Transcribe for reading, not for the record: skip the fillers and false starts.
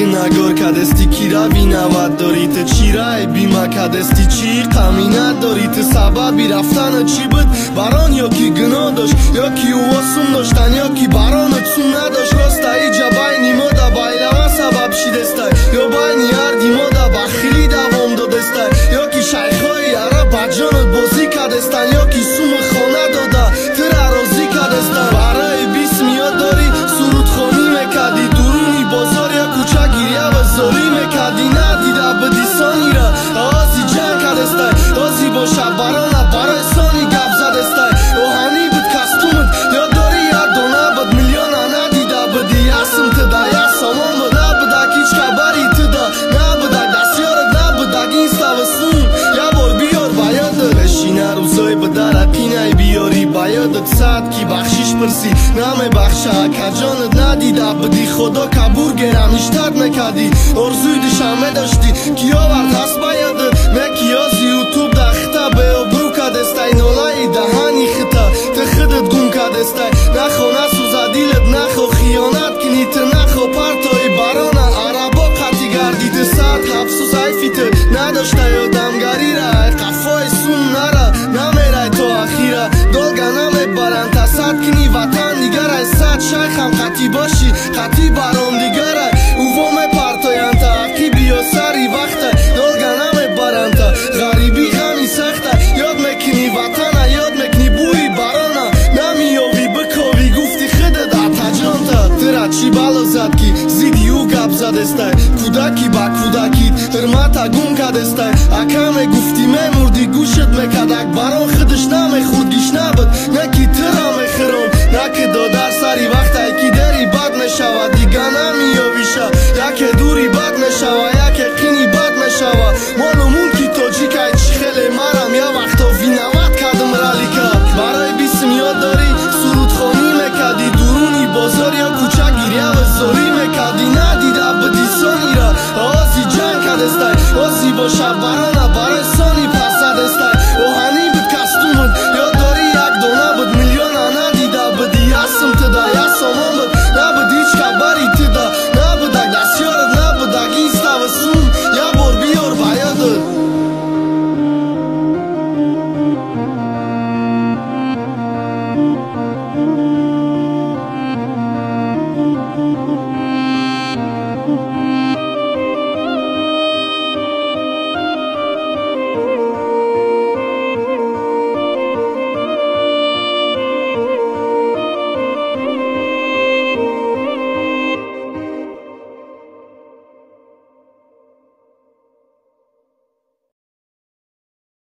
نگار کدستی کیرا وینود داری ته چیرای بیما کدستی چی قمی نداری ته سببی رفتن چی بود بران یا کی گناه داشت یا کی واسون داشتن یا کی بران چون نداشت راستا ایجا بینی ما دا بایلما سبب شی دستای یا بینی هردی ما دا بخیلی دوام دو دستای یا کی شیخای ارا بجانت بازی کدستن یا کی سوم خانه دادا تر عراضی کدستن برای بیس میاد داری سرود خانی مکدی درونی بازار یا کوچه گیریه و زاری مکدی ندیده بدی سانی را آزی جنگ کدستن آزی با شبرانه برای سانی گب زدستن اوهانی بود کستومت یا داری یا دونه بود میلیون ندیده بدی اسم تدا یا سامان بده بده کیچ کبری تدا نبوده دستیارت نبوده گینستا و سون یا بار بیار باید رشینه روزای بده رقینه بیاری بایدت ساعت کی بخشیش پرسی نامه بخشه کجانت ندیده بدی خدا کبور گرم اشتاد نکدی ارزوی دشمه داشتی کیا ورد هست باید نکی آزی یوتوب دخته به ابرو کدسته نولای دهانی خطا تخدت گم کدسته نخو نسوزه دیلت نخو خیانت کنی ته نخو پرتای برانه عربا قطی گردیده ساعت حفظ ایفیت نداشته یادمگری را قفای سون نره نمیره تو اخیره دلگه نمیبرن تصد کنی وطن دیگره صد شیخم قطی باشی قطی برام دیگره اووام پرتاین تا حقی بیا سری وقته دلگه نمیبرن تا غریبی غمی سخته یاد میکنی وطنه یاد میکنی بوی برانه نمیابی بکاوی گفتی خده در تجان تا تره چی بلا زد کی زیدی او گب زدسته کودکی با کودکی حرمت گم کدسته اکمه گفتی میمردی گوشت میکدک بران خودش نمیخوردیش نبود نکی ترا میخرم نکی دادر سری وقت ایکی دری بد میشود دیگه نمیابیشه یکی دوری بد میشود یکی قینی بد میشود مالومون کی تاجیکه چی خیلی مرم یا وقتا وینوت کدم رالی کرد برای بیسم یاد داری سرود خانی میکدی درونی بازار یا کوچه گیریه و زاری میکدی ندیده بدی سانی را آزی جنگ کدسته آزی با شبرانه برای سانی پس